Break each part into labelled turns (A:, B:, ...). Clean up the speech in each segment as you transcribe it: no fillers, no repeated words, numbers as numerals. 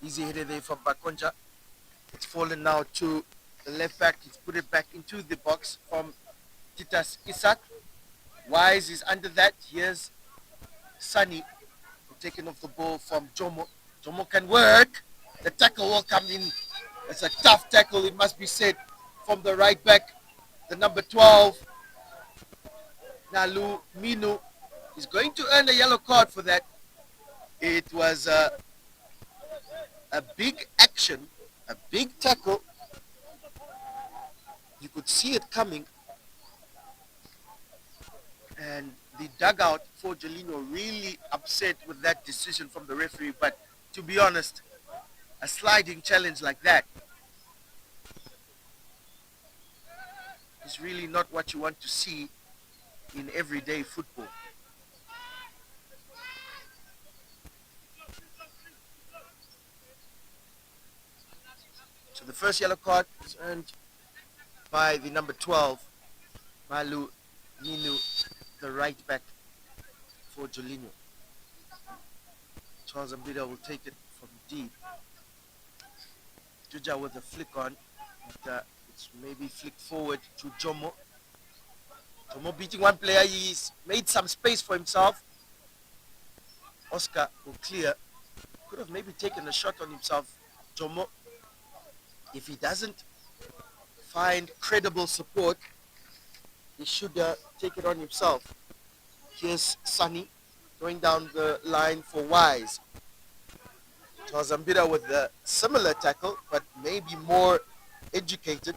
A: Easy header there from Bakonja. It's fallen now to the left back. He's put it back into the box from Titas Isak. Wise is under that. Here's Sunny taking off the ball from Jomo. Jomo can work. The tackle will come in. It's a tough tackle, it must be said, from the right back. The number 12, Nalu Minu, is going to earn a yellow card for that. It was a big action, a big tackle. You could see it coming. And the dugout for Jolino really upset with that decision from the referee. But to be honest, a sliding challenge like that is really not what you want to see in everyday football. So the first yellow card is earned by the number 12, Malu Ninu, the right back for Jolinho. Charles Ambida will take it from deep. Juja with a flick on. And, it's maybe flick forward to Jomo. Jomo beating one player. He's made some space for himself. Oscar will clear. Could have maybe taken a shot on himself, Jomo. If he doesn't find credible support, he should take it on himself. Here's Sunny going down the line for Wise. Tazambira with a similar tackle, but maybe more educated.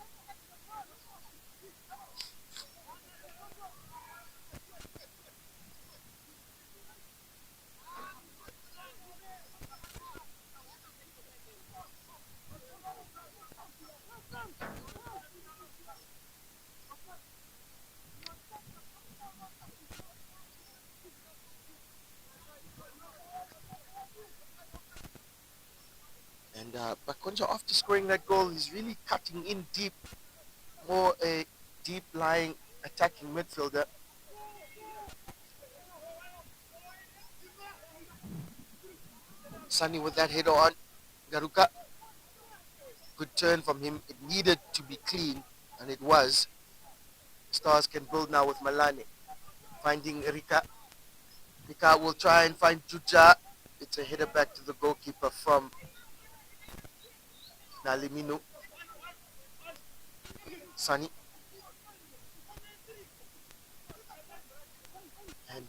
A: And Bakonja, after scoring that goal, is really cutting in deep, more a deep lying attacking midfielder. Sunny with that header on. Garuka, good turn from him. It needed to be clean, and it was. Stars can build now with Malane. Finding Rika. Rika will try and find Juja. It's a header back to the goalkeeper from Nalimino. Sunny. And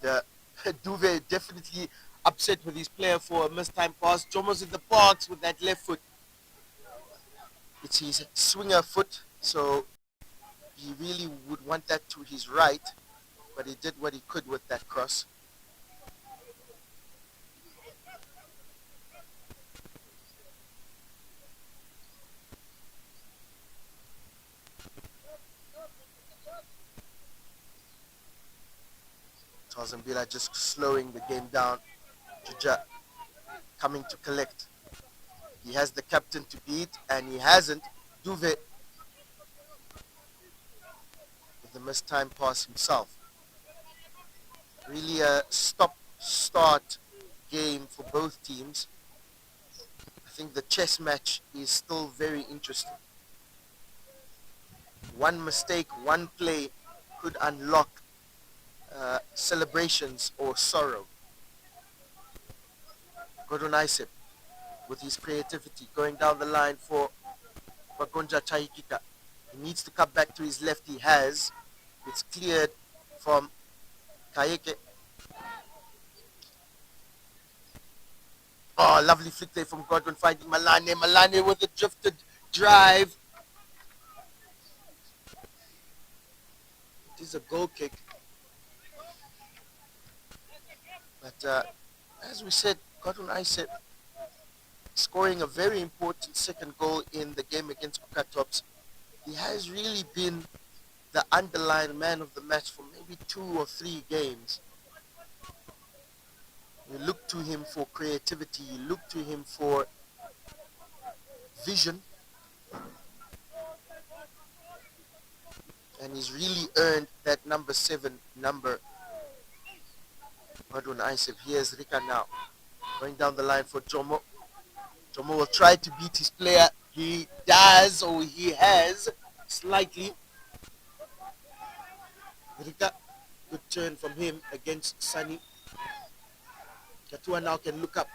A: Duve definitely upset with his player for a missed time pass. Jomo's in the box with that left foot. It's his swinger foot, so he really would want that to his right, but he did what he could with that cross. Tazambila just slowing the game down. Juja coming to collect. He has the captain to beat, and he hasn't. Duve with the missed time pass himself. Really a stop-start game for both teams. I think the chess match is still very interesting. One mistake, one play could unlock celebrations or sorrow. Gordon Isep with his creativity going down the line for Bagonja Chaikika. He needs to cut back to his left. He has. It's cleared from Kayeke. Oh, lovely flick there from Godwin finding Malane. Malane with a drifted drive. It is a goal kick. But as we said, Godwin Isep scoring a very important second goal in the game against Kukatops. He has really been the underlying man of the match for maybe 2 or 3 games. You look to him for creativity, you look to him for vision, and he's really earned that number 7 number. Godwin Isep. Here's Rika now, going down the line for Jomo. Jomo will try to beat his player. He does, or he has, slightly. Rika, good turn from him against Sunny. Katua now can look up.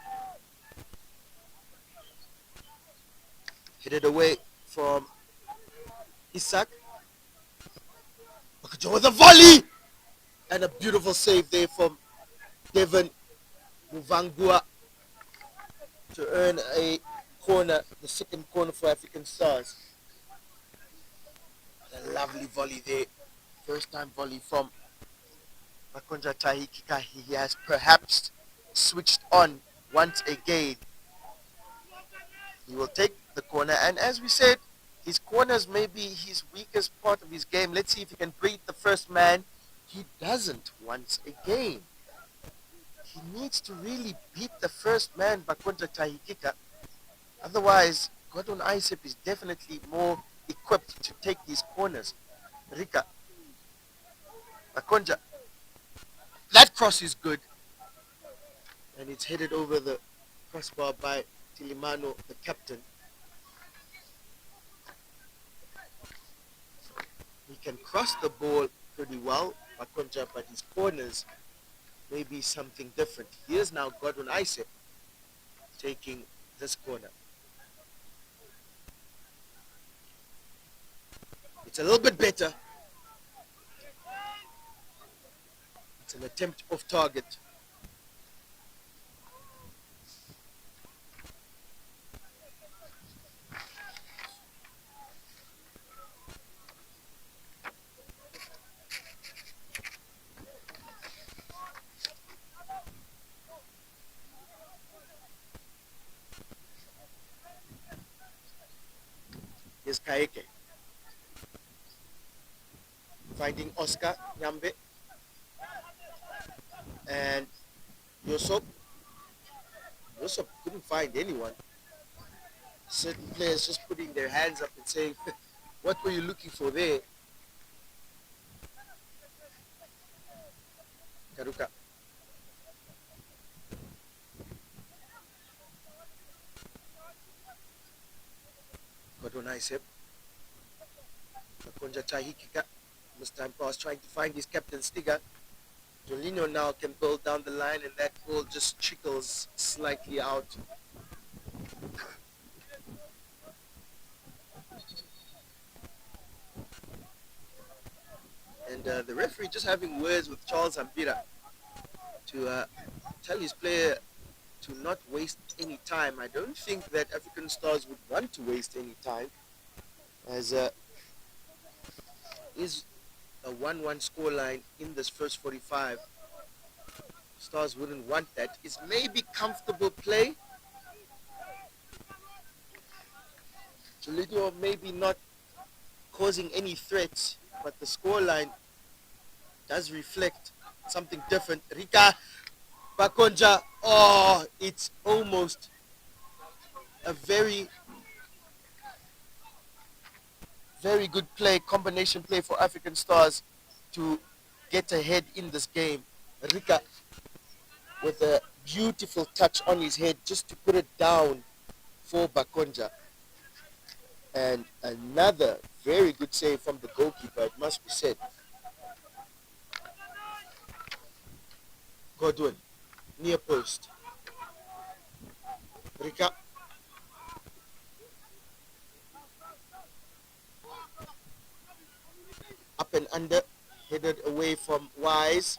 A: Headed away from Isak. Okajo with a volley! And a beautiful save there from Devon Muvangua to earn a corner, the second corner for African Stars. A lovely volley there. First time volley from Makonja Tahikika. He has perhaps switched on once again. He will take the corner, and as we said, his corners may be his weakest part of his game. Let's see if he can beat the first man. He doesn't once again. He needs to really beat the first man, Bakonja Tahikika. Otherwise, Gordon Isep is definitely more equipped to take these corners. Rika, Bakonja, that cross is good. And it's headed over the crossbar by Tilimano, the captain. He can cross the ball pretty well, Bakonja, but his corners may be something different. Here's now Gordon Isep taking this corner. It's a little bit better. It's an attempt off target. Here's Kaeke. Finding Oscar Nyambe. And Yosop. Yosop couldn't find anyone. Certain players just putting their hands up and saying, what were you looking for there? Karuka. Gordon Isep. Makonja Tahikika. This time pass trying to find his captain Stiga. Julinho now can build down the line, and that ball just trickles slightly out. And the referee just having words with Charles Ambira to tell his player to not waste any time. I don't think that African Stars would want to waste any time, as is a 1-1 scoreline in this first 45. Stars wouldn't want that. It's maybe comfortable play. Julinho maybe not causing any threats, but the scoreline does reflect something different. Rika Bakonja, oh, it's almost a very good play, combination play for African Stars to get ahead in this game. Rika with a beautiful touch on his head just to put it down for Bakonja. And another very good save from the goalkeeper, it must be said. Godwin, near post. Rika. Up and under, headed away from Wise.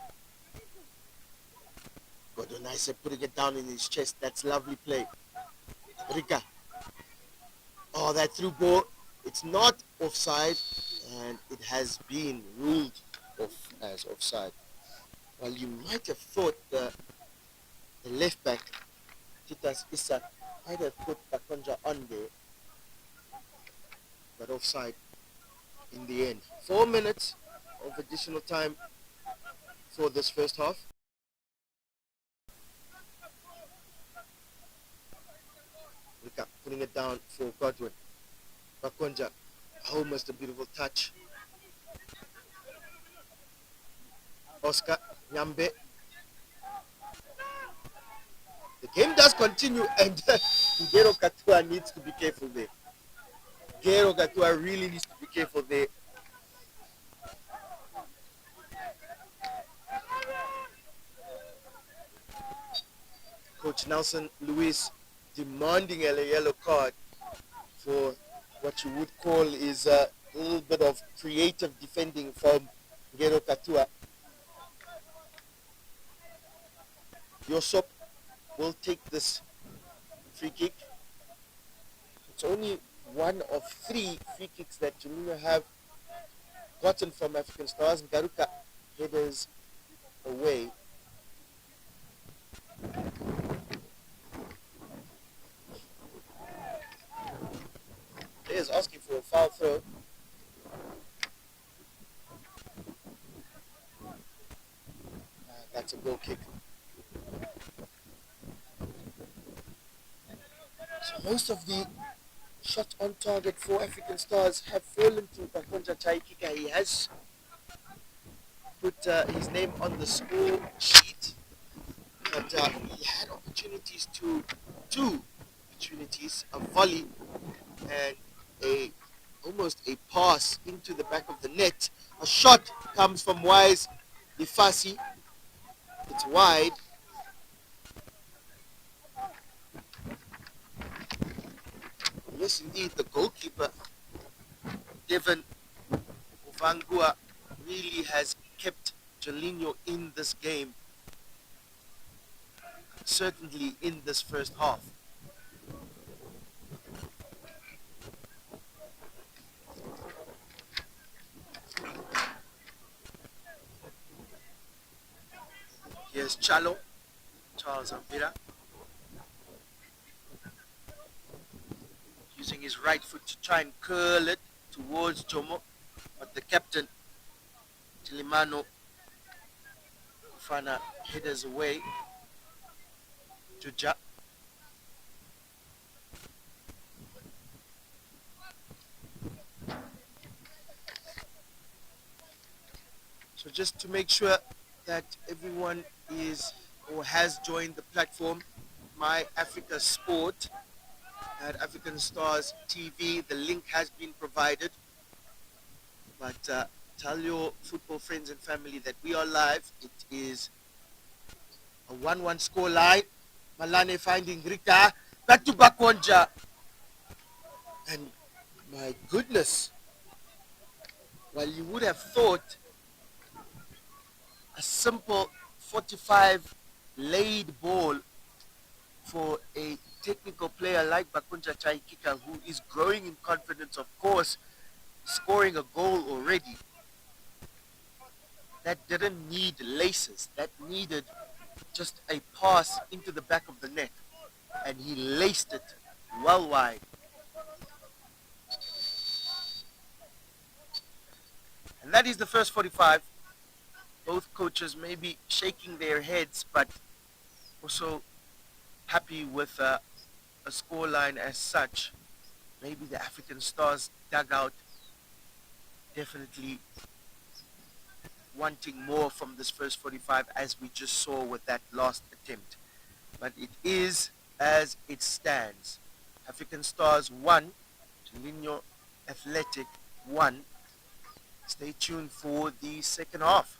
A: Godwin Isep putting it down in his chest. That's lovely play. Rika. Oh, that through ball. It's not offside, and it has been ruled off as offside. Well, you might have thought the left back, Titas Isak, might have put Bakonja on there, but offside in the end. 4 minutes of additional time for this first half. Rika putting it down for Godwin. Bakonja, almost a beautiful touch. Oscar Nyambe. The game does continue, and Gero Katua needs to be careful there. Gero Katua really needs to be careful there. Coach Nelson Lewis demanding a yellow card for what you would call is a little bit of creative defending from Gero Katua. Yosop will take this free kick. It's only one of three free kicks that Julinho have gotten from African Stars. Garuka headers away. Players asking for a foul throw. That's a goal kick. So most of the shots on target for African Stars have fallen to Bakonja Chaikika. He has put his name on the score sheet, but he had opportunities to two opportunities, a volley and a almost a pass into the back of the net. A shot comes from Wise Lifasi. It's wide. Yes, indeed, the goalkeeper, Devon Uvangua, really has kept Jolinho in this game, certainly in this first half. Here's Charles Amvira, using his right foot to try and curl it towards Jomo, but the captain, Tilimano Fana, headers away. Juja. So just to make sure that everyone is or has joined the platform, My Africa Sport at African Stars TV, the link has been provided. But tell your football friends and family that we are live. It is a 1-1 score line. Malane finding Rika. Back to Bakonja. And my goodness, while you would have thought a simple 45 laid ball for a technical player like Bakunja Chaikika, who is growing in confidence, of course, scoring a goal already, that didn't need laces. That needed just a pass into the back of the net. And he laced it well wide. And that is the first 45. Both coaches may be shaking their heads, but also happy with a scoreline as such. Maybe the African Stars dugout definitely wanting more from this first 45, as we just saw with that last attempt. But it is as it stands. African Stars 1, Julinho Athletic 1. Stay tuned for the second half.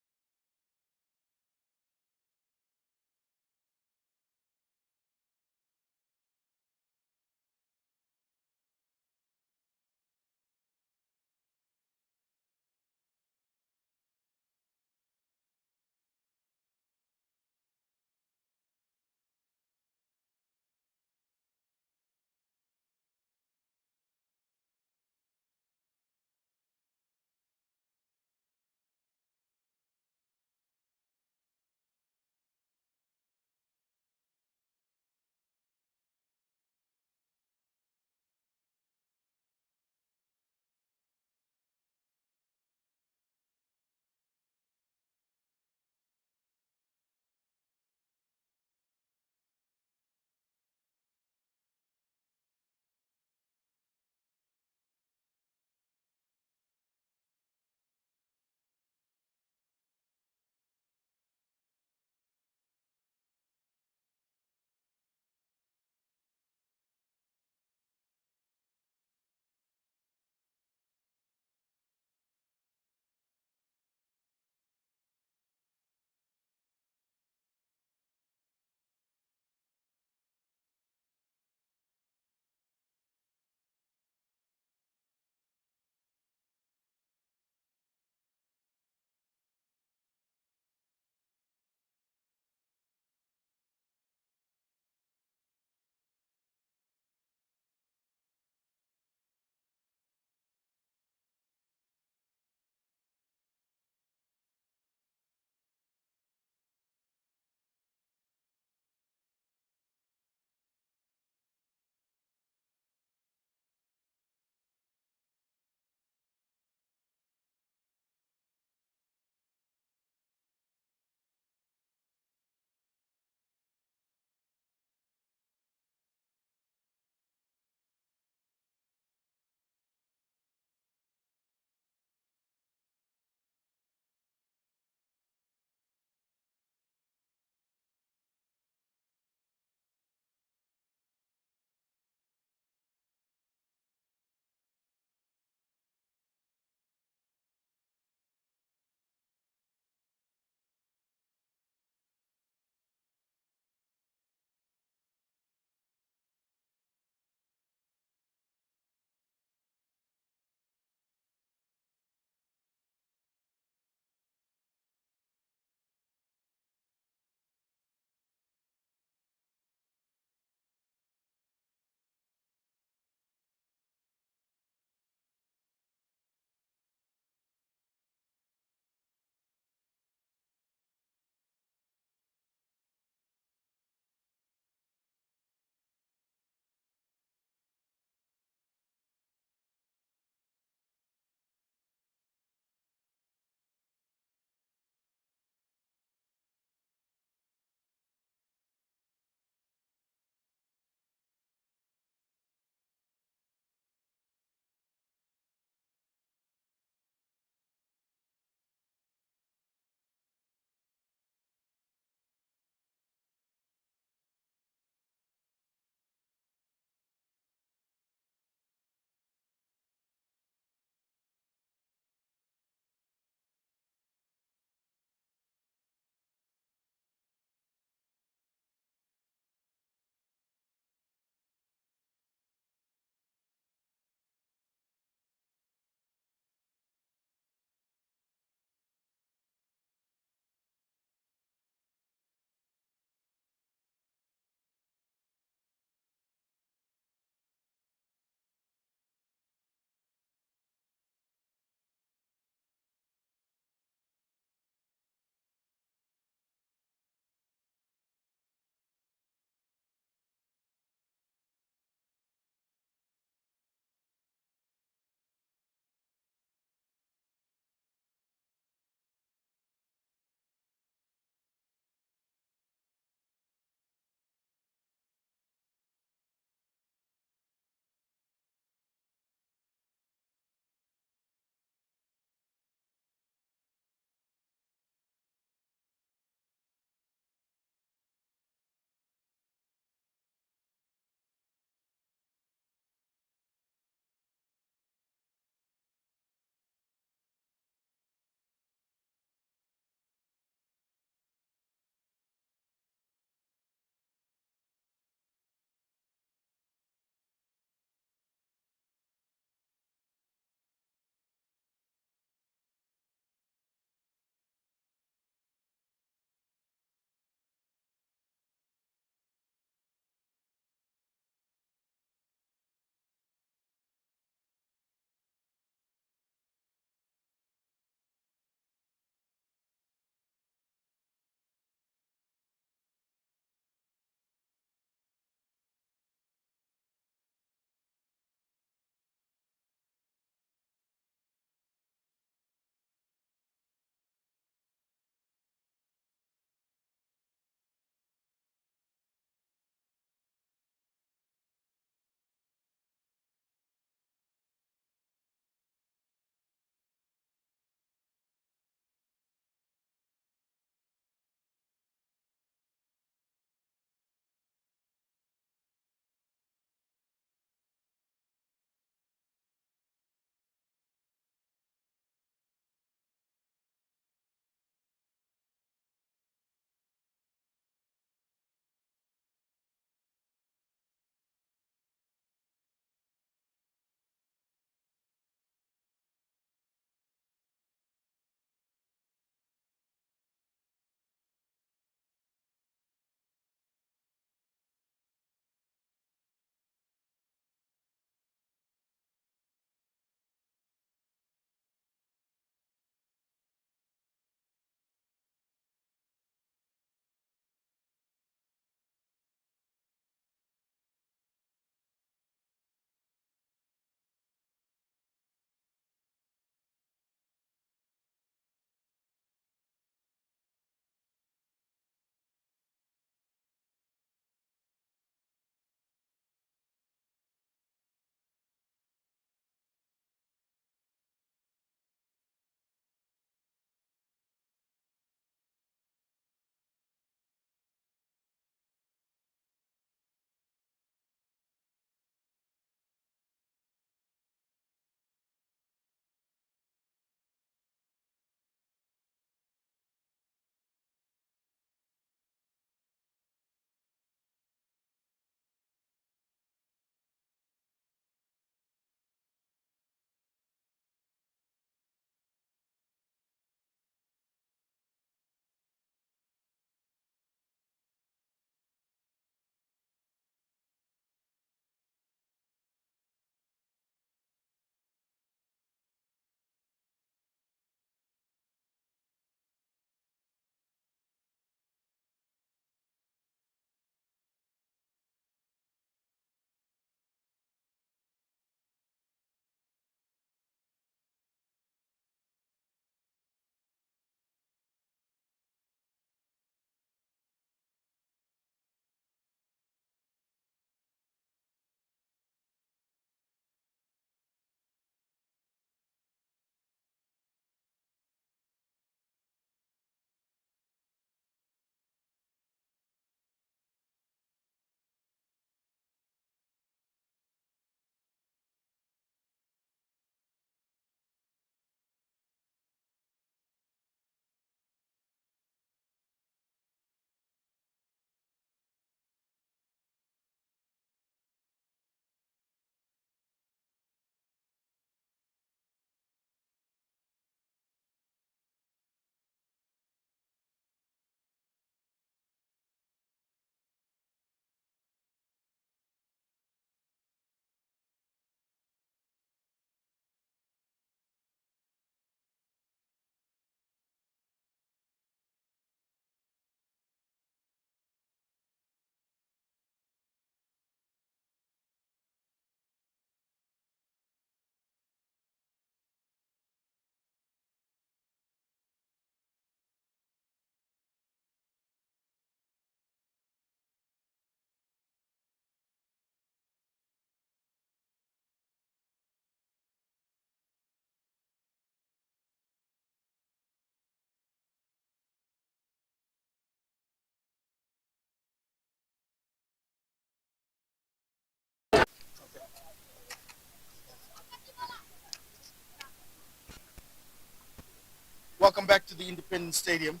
A: welcome back to the Independence Stadium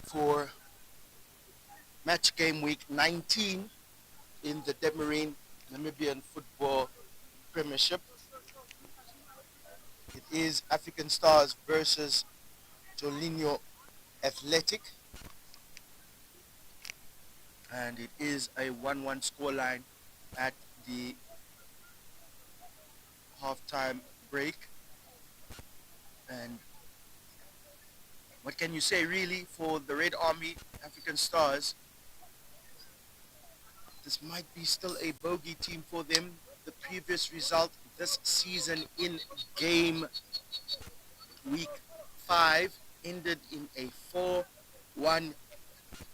A: for match game week 19 in the Demarine Namibian Football Premiership. It is African Stars versus Jolinho Athletic, and it is a 1-1 scoreline at the halftime break. And what can you say really for the Red Army African Stars? This might be still a bogey team for them. The previous result this season in game week 5 ended in a 4-1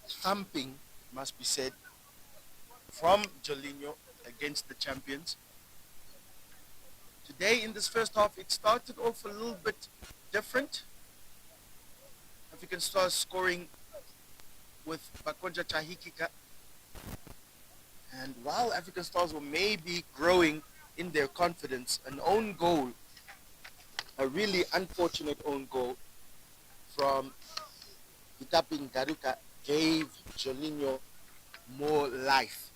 A: thumping, must be said, from Julinho against the champions. Today in this first half, it started off a little bit different. African Stars scoring with Bakonja Chahikika. And while African Stars were maybe growing in their confidence, an own goal, a really unfortunate own goal from Itapin Garuka gave Jolinho more life.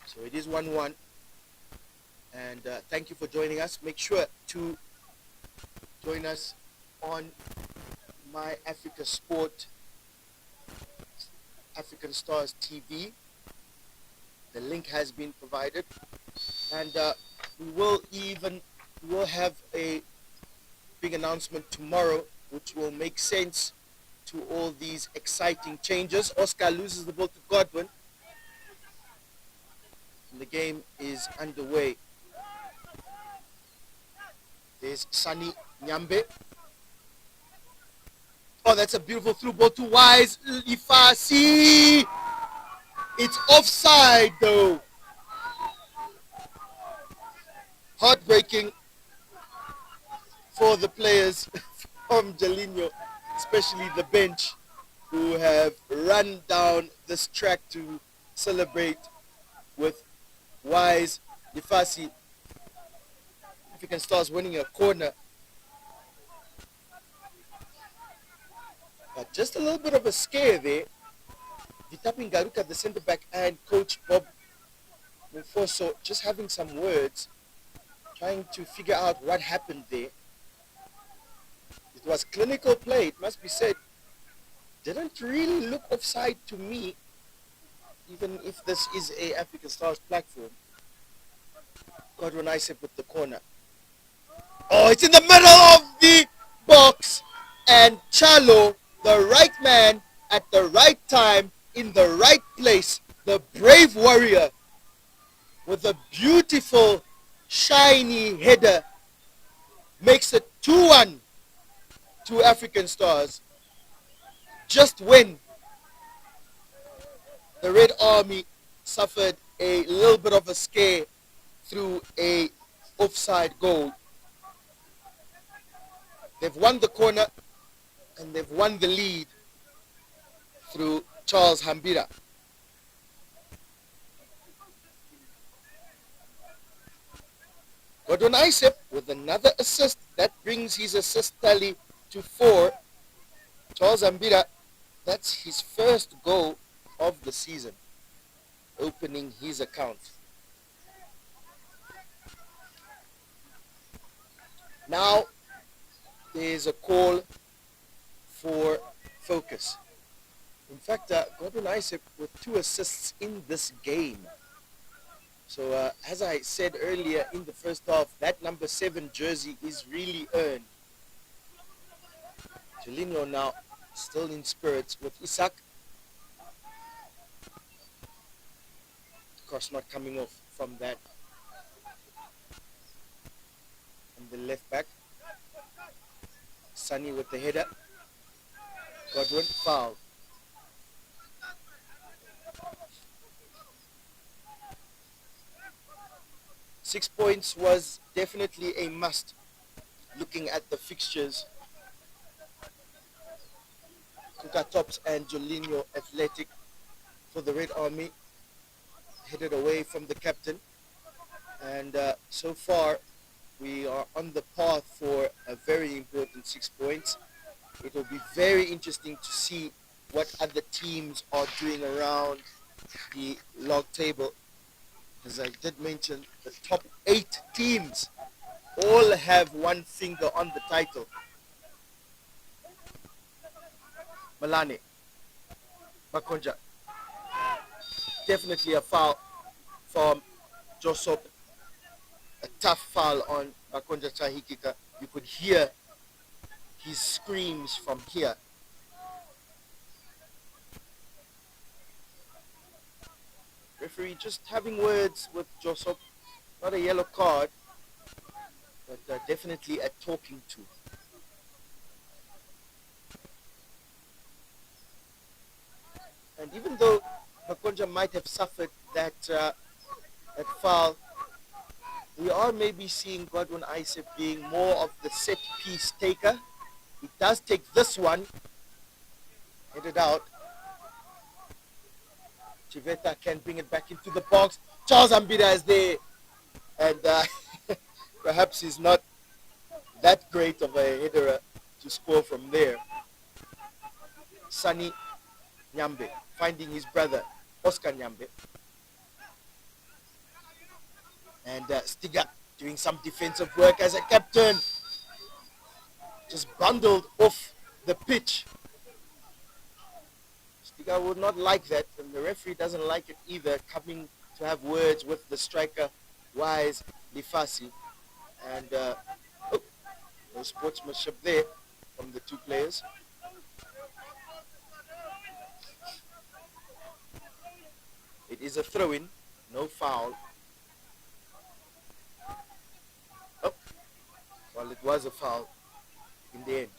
A: So it is 1-1. And thank you for joining us. Make sure to join us on My Africa Sport, African Stars TV. The link has been provided, and we will have a big announcement tomorrow, which will make sense to all these exciting changes. Oscar loses the ball to Godwin, and the game is underway. There's Sani Nyambe. Oh, that's a beautiful through ball to Wise Ifasi. It's offside though. Heartbreaking for the players from Jolinho, especially the bench, who have run down this track to celebrate with Wise Ifasi. African Stars winning a corner. But just a little bit of a scare there. Vitapin Garuka, the centre back, and Coach Bob Mufoso just having some words, trying to figure out what happened there. It was clinical play, it must be said. Didn't really look offside to me, even if this is a African Stars platform. Godwin Isaac with the corner. Oh, it's in the middle of the box, and Chalo, the right man at the right time, in the right place, the brave warrior, with a beautiful, shiny header, makes it 2-1 to African Stars, just when the Red Army suffered a little bit of a scare through a offside goal. They've won the corner and they've won the lead through Charles Hambira. Godwin Isep with another assist. That brings his assist tally to 4. Charles Hambira, that's his first goal of the season, opening his account. Now there's a call for focus. In fact, Godwin Isaac with 2 assists in this game. So as I said earlier in the first half, that number 7 jersey is really earned. Julinho now still in spirits with Isak. Of course, not coming off from that. And the left back. Sunny with the header. Godwin foul. Six points was definitely a must, looking at the fixtures. Kuka Tops and Jolinho Athletic for the Red Army, headed away from the captain. And so far, We are on the path for a very important 6 points. It will be very interesting to see what other teams are doing around the log table. As I did mention, the top 8 teams all have one finger on the title. Malane, Makonja, definitely a foul from Josop, a tough foul on Makonja Chahikika. You could hear his screams from here. Referee just having words with Josop, not a yellow card, but definitely a talking to. And even though Makonja might have suffered that foul, we are maybe seeing Godwin Isep being more of the set piece taker. He does take this one, headed out. Chiveta can bring it back into the box. Charles Ambida is there, and perhaps he's not that great of a header to score from there. Sunny Nyambe finding his brother Oscar Nyambe, and Stiga doing some defensive work as a captain, just bundled off the pitch. Stiga would not like that, and the referee doesn't like it either, coming to have words with the striker Wise Lifasi. And no sportsmanship there from the two players. It is a throw-in, no foul. Oh, well, it was a foul in the end.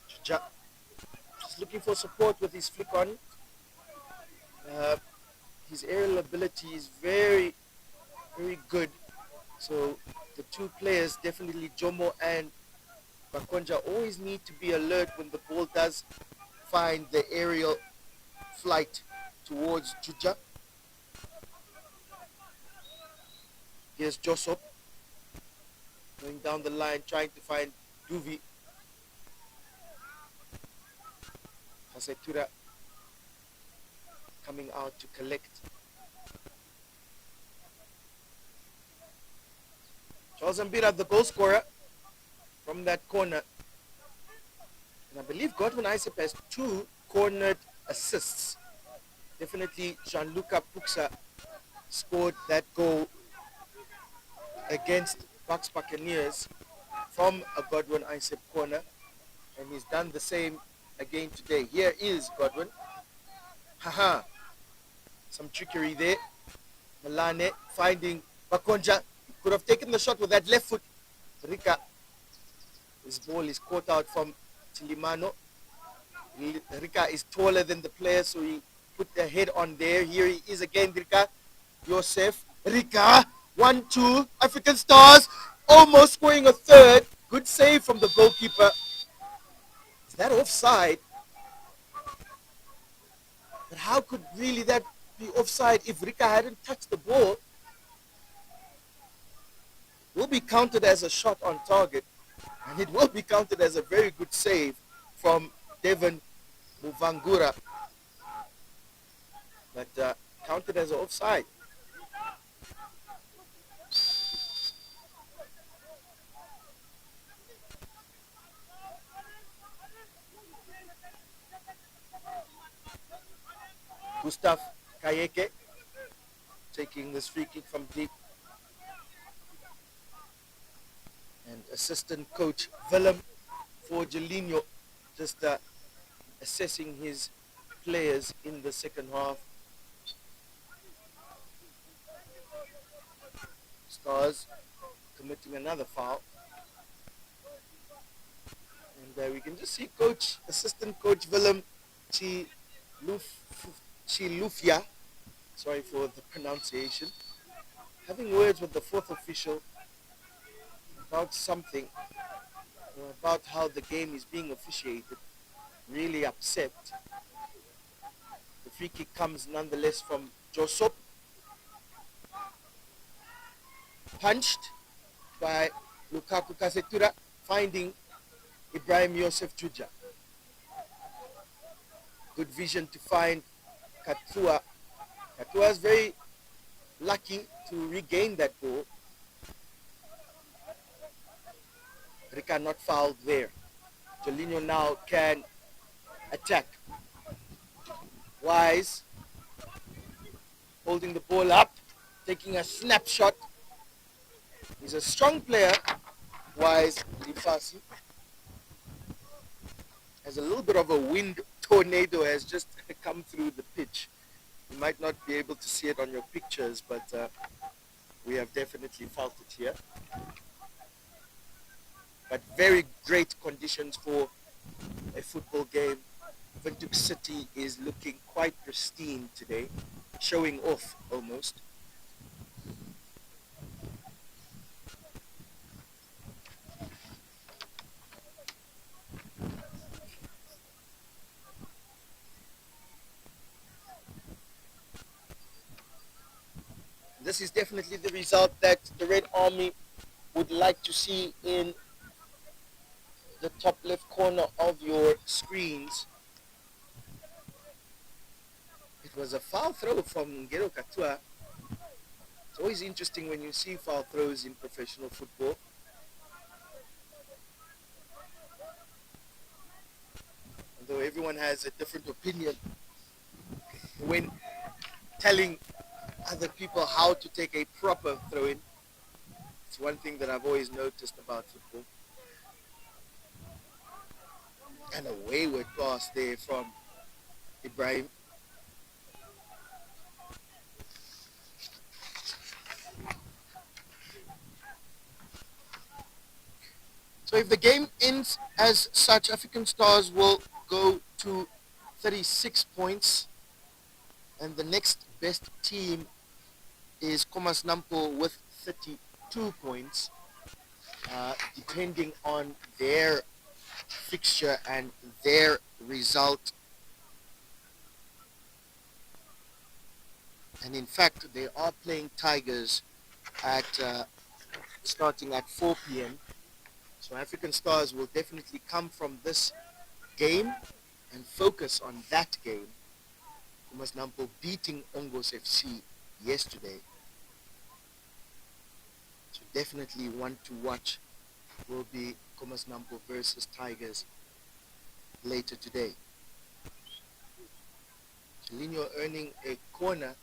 A: Chucha just looking for support with his flick on. His aerial ability is very, very good. So the two players, definitely Jomo and Makonja, always need to be alert when the ball does find the aerial flight towards Juja. Here's Josop going down the line, trying to find Duvi. Hasetura coming out to collect. Charles Mbira, the goal scorer from that corner. And I believe Godwin Isep has 2 cornered assists. Definitely Gianluca Puxa scored that goal against Bucks Buccaneers from a Godwin Isep corner. And he's done the same again today. Here is Godwin. Haha. Some trickery there. Malane finding Makonja. He could have taken the shot with that left foot. Rika. His ball is caught out from Tilimano. Rika is taller than the player, so he put the head on there. Here he is again, Rika. Yosef. Rika. 1-2. African Stars. Almost scoring a third. Good save from the goalkeeper. Is that offside? But how could really that be offside if Rika hadn't touched the ball? It will be counted as a shot on target, and it will be counted as a very good save from Devon Muvangura, but counted as an offside. Gustav Kayeke taking this free kick from deep. And assistant coach Willem for Jolinho just assessing his players in the second half. Stars committing another foul. And we can just see assistant coach Willem Chilufya, sorry for the pronunciation, having words with the fourth official about something, about how the game is being officiated. Really upset. The Free kick comes nonetheless from Josop. Punched by Lukaku Kasetura, finding Ibrahim Yosef Juja. Good vision to find Katua. Katua is very lucky to regain that ball. Rika not fouled there. Jolinho now can attack. Wise holding the ball up, taking a snapshot. He's a strong player. Wise Lifasi has a little bit of a wind tornado has just come through the pitch. You might not be able to see it on your pictures, but we have definitely felt it here. But very great conditions for a football game. Windhoek City is looking quite pristine today, showing off almost. This is definitely the result that the Red Army would like to see in the top left corner of your screens. It was a foul throw from Ngero Katua. It's always interesting when you see foul throws in professional football. Although everyone has a different opinion when telling other people how to take a proper throw-in. It's one thing that I've always noticed about football. And a wayward pass there from Ibrahim. So if the game ends as such, African Stars will go to 36 points. And the next best team is Komas Nampo with 32 points. Depending on their fixture and their result. And in fact, they are playing Tigers at starting at 4 p.m. So African Stars will definitely come from this game and focus on that game. Komas Nampo beating Ongos FC yesterday. So definitely one to watch will be Komas Nampo versus Tigers later today. Julinho earning a corner,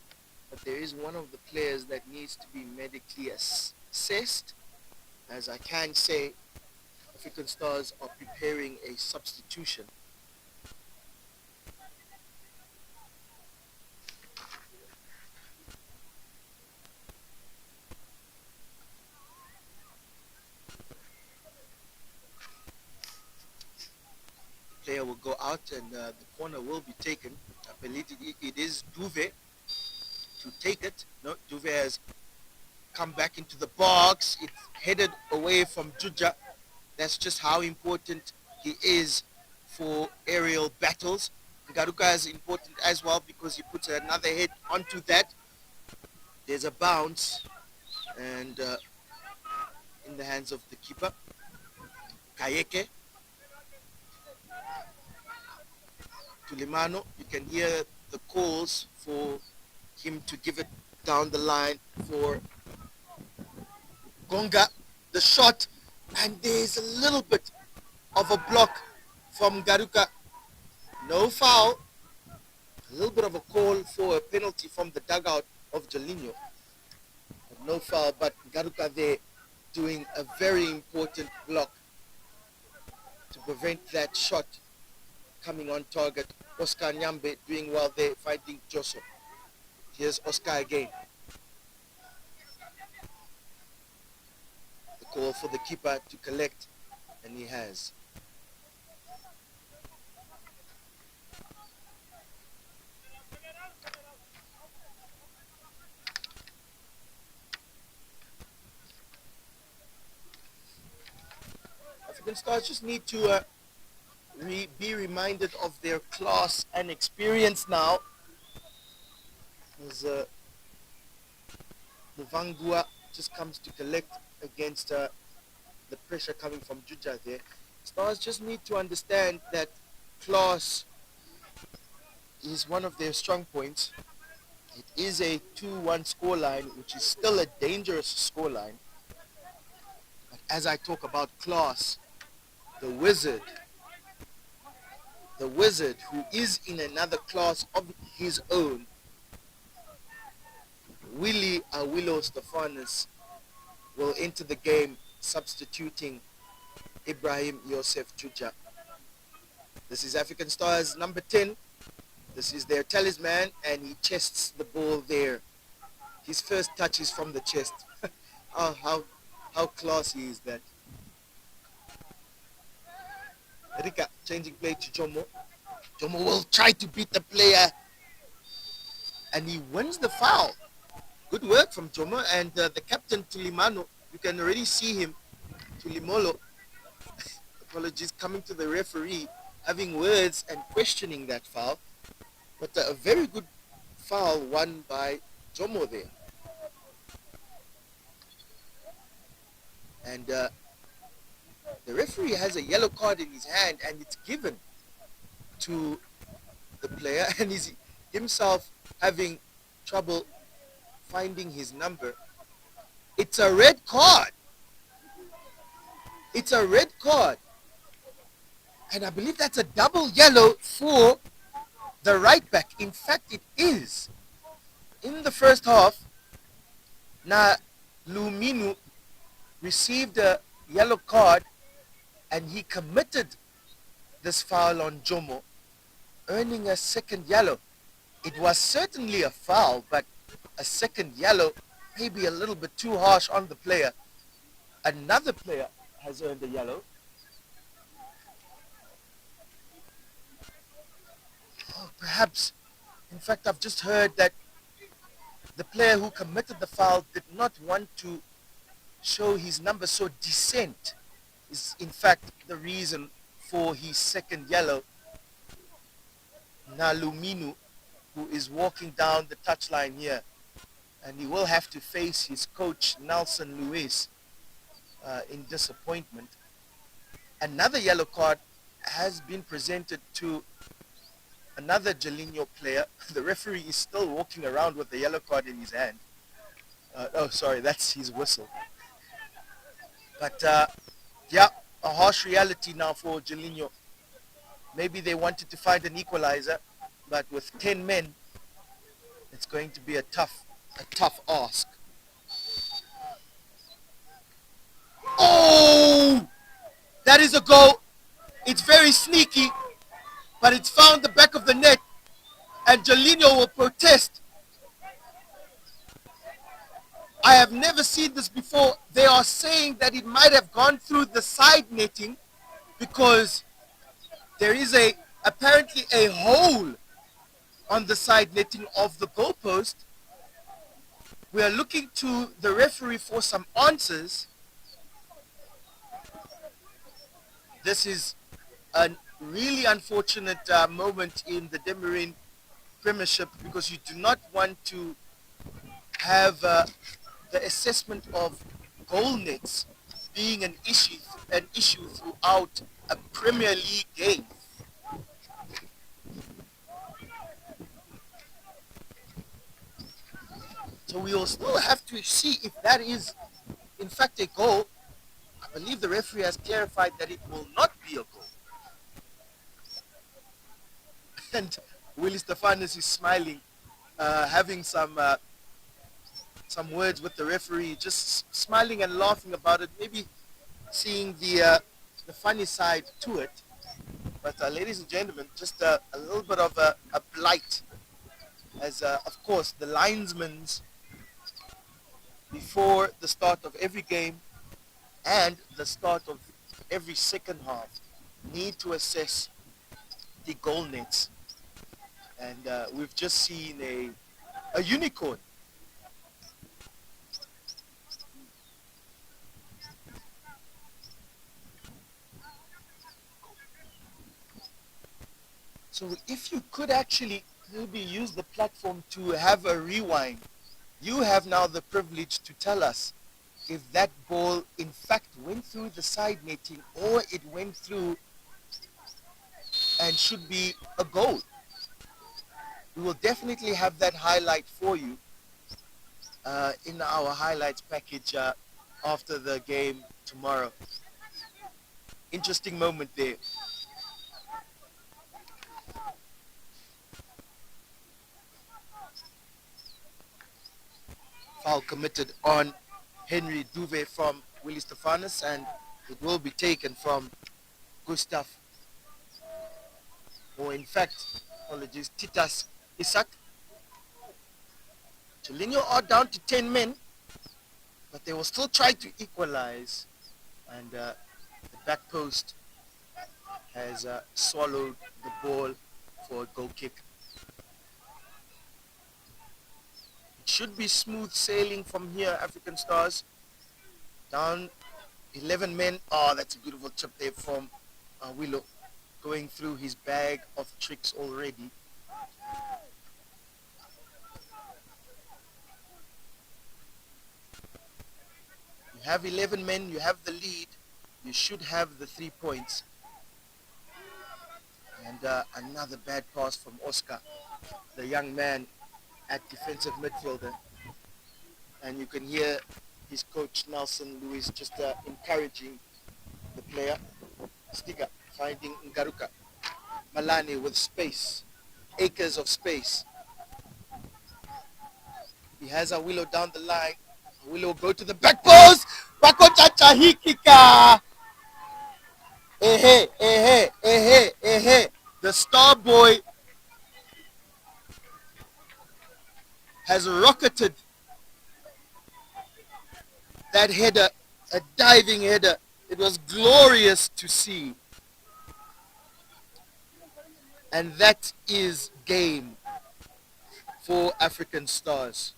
A: but there is one of the players that needs to be medically assessed. As I can say, African Stars are preparing a substitution. Player will go out and the corner will be taken. I believe it is Duve to take it. No, Duve has come back into the box. It's headed away from Juja. That's just how important he is for aerial battles. Garuka is important as well because he puts another head onto that. There's a bounce and in the hands of the keeper. Kayeke. Tulimano, you can hear the calls for him to give it down the line for Gonga, the shot, and there's a little bit of a block from Garuka. No foul, a little bit of a call for a penalty from the dugout of Jolinho. No foul, but Garuka there doing a very important block to prevent that shot coming on target. Oscar Nyambe doing well there, fighting Joseph. Here's Oscar again. The call for the keeper to collect, and he has. African Stars just need to be reminded of their class and experience now as Muvangua just comes to collect against the pressure coming from Juja there. Stars just need to understand that class is one of their strong points. It is a 2-1 scoreline, which is still a dangerous scoreline. But as I talk about class, the wizard, who is in another class of his own, Willie Awilo Stefanis, will enter the game substituting Ibrahim Yosef Juja. This is African Stars number 10. This is their talisman, and he chests the ball there. His first touch is from the chest. how classy is that? Rika changing play to Jomo. Jomo will try to beat the player, and he wins the foul. Good work from Jomo, and the captain Tulimano. You can already see him, Tulimolo. Apologies, coming to the referee, having words and questioning that foul. But a very good foul won by Jomo there. And the referee has a yellow card in his hand, and it's given to the player, and he's himself having trouble finding his number. It's a red card. It's a red card. And I believe that's a double yellow for the right back. In fact, it is. In the first half, Luminu received a yellow card, and he committed this foul on Jomo, earning a second yellow. It was certainly a foul, but a second yellow may be a little bit too harsh on the player. Another player has earned a yellow. Perhaps, in fact, I've just heard that the player who committed the foul did not want to show his number, so dissent is in fact the reason for his second yellow. Naluminu, who is walking down the touchline here, and he will have to face his coach Nelson Lewis in disappointment. Another yellow card has been presented to another Jolinho player. The referee is still walking around with the yellow card in his hand. Oh, sorry, that's his whistle. But yeah, a harsh reality now for Julinho. Maybe they wanted to find an equalizer, but with 10 men, it's going to be a tough ask. Oh, that is a goal. It's very sneaky, but it's found the back of the net, and Jolinho will protest. I have never seen this before. They are saying that it might have gone through the side netting because there is apparently a hole on the side netting of the goalpost. We are looking to the referee for some answers. This is a really unfortunate moment in the Demerine Premiership, because you do not want to have the assessment of goal nets being an issue throughout a Premier League game. So we will still have to see if that is in fact a goal. I believe the referee has clarified that it will not be a goal. And Willie Stefanis is smiling, having some words with the referee, just smiling and laughing about it, maybe seeing the funny side to it. But ladies and gentlemen, just a little bit of a blight, as of course the linesmen's before the start of every game and the start of every second half need to assess the goal nets. And we've just seen a unicorn. So if you could actually maybe use the platform to have a rewind. You have now the privilege to tell us if that ball in fact went through the side netting or it went through and should be a goal. We will definitely have that highlight for you in our highlights package after the game tomorrow. Interesting moment there. Foul committed on Henry Duve from Willie Stefanos, and it will be taken from Gustav, or in fact, apologies, Titas Isak. Julinho are down to 10 men, but they will still try to equalize, and the back post has swallowed the ball for a goal kick. It should be smooth sailing from here, African Stars. Down 11 men. Oh, that's a beautiful chip there from Willow, going through his bag of tricks already. You have 11 men, you have the lead, you should have the 3 points. And another bad pass from Oscar, the young man at defensive midfielder. And you can hear his coach Nelson Lewis just encouraging the player. Stiga finding Ngaruka. Malani with space, acres of space. He has Awilo down the line. Awilo will go to the back post. Bakochacha Hikika. Ehe, ehe, ehe, ehe. The star boy has rocketed that header, a diving header. It was glorious to see. And that is game for African Stars.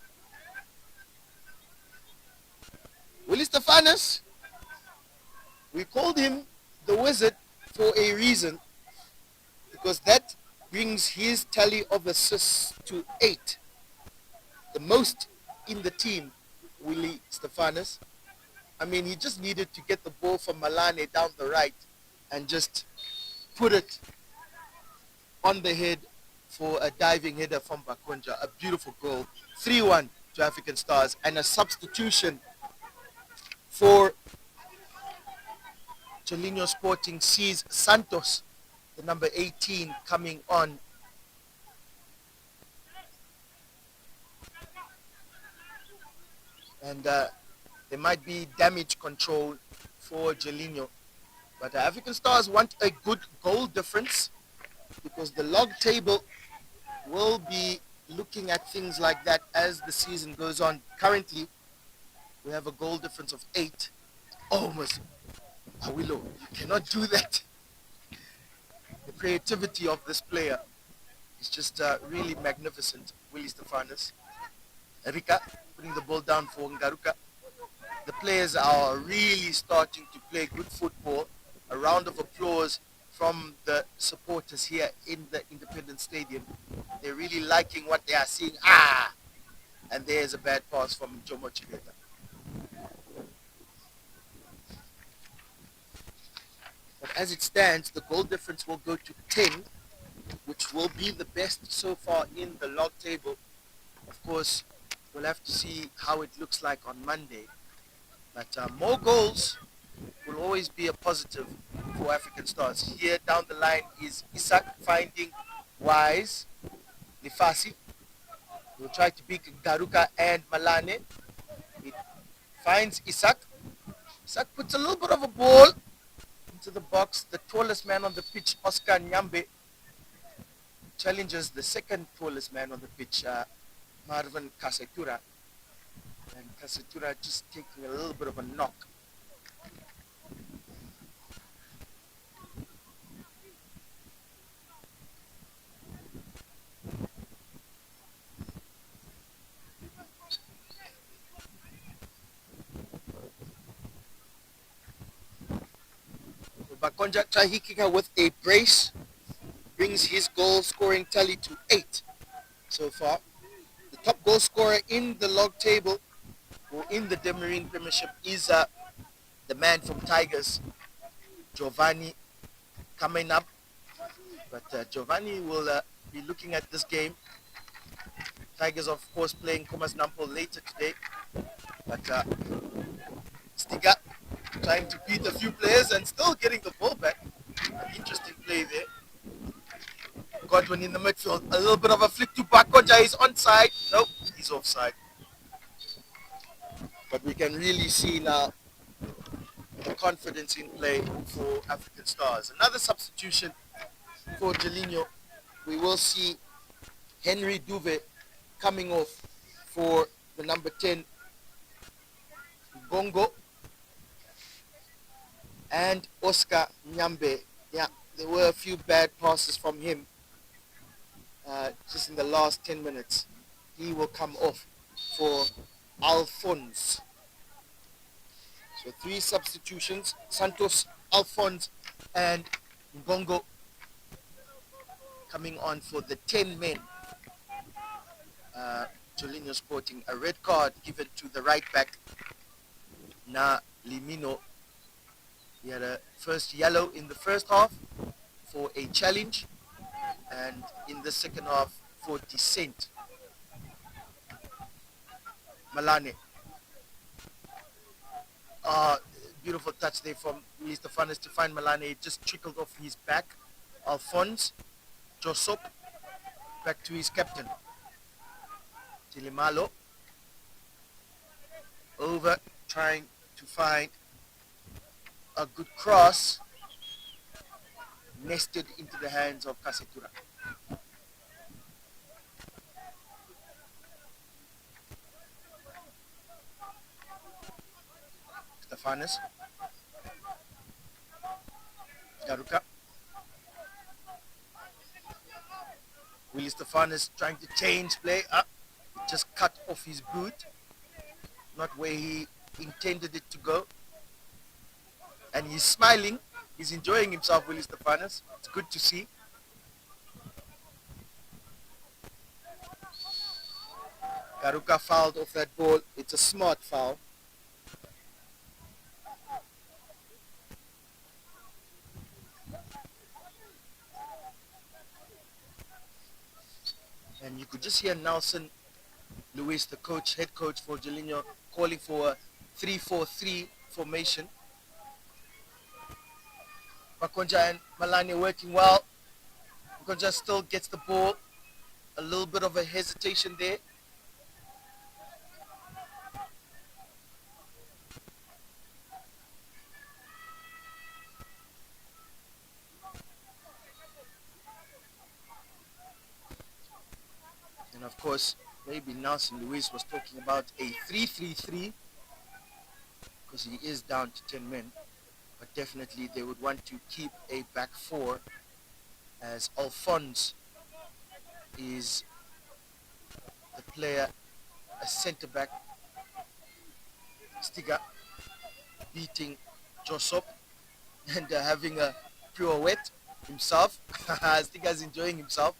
A: Willie Stefanos, we called him the wizard for a reason, because that brings his tally of assists to 8. The most in the team, Willie Stefanos. I mean, he just needed to get the ball from Malane down the right and just put it on the head for a diving header from Bakonja. A beautiful goal. 3-1 to African Stars, and a substitution for Jolinho Sporting sees Santos, the number 18, coming on. And there might be damage control for Jolinho. But African Stars want a good goal difference, because the log table will be looking at things like that as the season goes on. Currently, we have a goal difference of 8. Almost. Awilo, you cannot do that. The creativity of this player is just really magnificent. Willie Stefanos. Erika putting the ball down for Ngaruka. The players are really starting to play good football. A round of applause from the supporters here in the Independence Stadium. They're really liking what they are seeing. And there's a bad pass from Jomo Chileta. But as it stands, the goal difference will go to 10, which will be the best so far in the log table. Of course, we'll have to see how it looks like on Monday. But more goals will always be a positive for African Stars. Here down the line is Isak finding Wise, Nifasi. He'll try to beat Garuka and Malane. He finds Isak. Isak puts a little bit of a ball into the box. The tallest man on the pitch, Oscar Nyambe, challenges the second tallest man on the pitch, Marvin Kasetura. And Kasetura just taking a little bit of a knock. Bakonja Chahikika with a brace brings his goal scoring tally to 8. so far. The top goal scorer in the log table or in the Demarine Premiership is the man from Tigers, Giovanni, coming up. But Giovanni will be looking at this game. Tigers, of course, playing Komas Nampo later today. But Stiga trying to beat a few players and still getting the ball back. An interesting play there. Godwin in the midfield. A little bit of a flick to Bakoja. He's onside. Nope, he's offside. But we can really see now the confidence in play for African Stars. Another substitution for Jolinho. We will see Henry Duve coming off for the number 10 Bongo and Oscar Nyambe. Yeah, there were a few bad passes from him just in the last 10 minutes. He will come off for Alphonse. So 3 substitutions: Santos, Alphonse, and Bongo coming on for the 10 men. Julinho sporting a red card given to the right back, Na Limino. He had a first yellow in the first half for a challenge, and in the second half for dissent. Malane. Beautiful touch there from Luis Stefanes to find Malane. It just trickled off his back. Alphonse, Josop, back to his captain. Tilimalo. Over, trying to find a good cross. Nested into the hands of Kasetura. Stefanes. Garuka. Willie Stefanes trying to change play. Just cut off his boot. Not where he intended it to go. And he's smiling. He's enjoying himself, Willie Stefanes. It's good to see. Garuka fouled off that ball. It's a smart foul. And you could just hear Nelson Lewis, the head coach for Jolinho, calling for a 3-4-3 formation. Makonja and Malane working well. Makonja still gets the ball. A little bit of a hesitation there. And of course, maybe Nelson Lewis was talking about a 3-3-3 because he is down to 10 men. But definitely they would want to keep a back 4 as Alphonse is the player, a centre back. Stiga beating Josop and having a pirouette himself. Stiga's enjoying himself.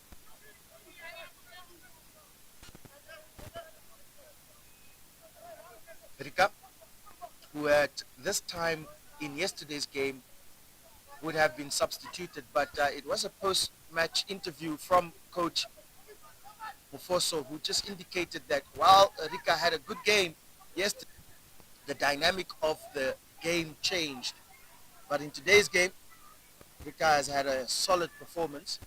A: Rika, who at this time in yesterday's game would have been substituted, but it was a post-match interview from Coach Mufoso, who just indicated that while Rika had a good game yesterday, the dynamic of the game changed. But in today's game, Rika has had a solid performance.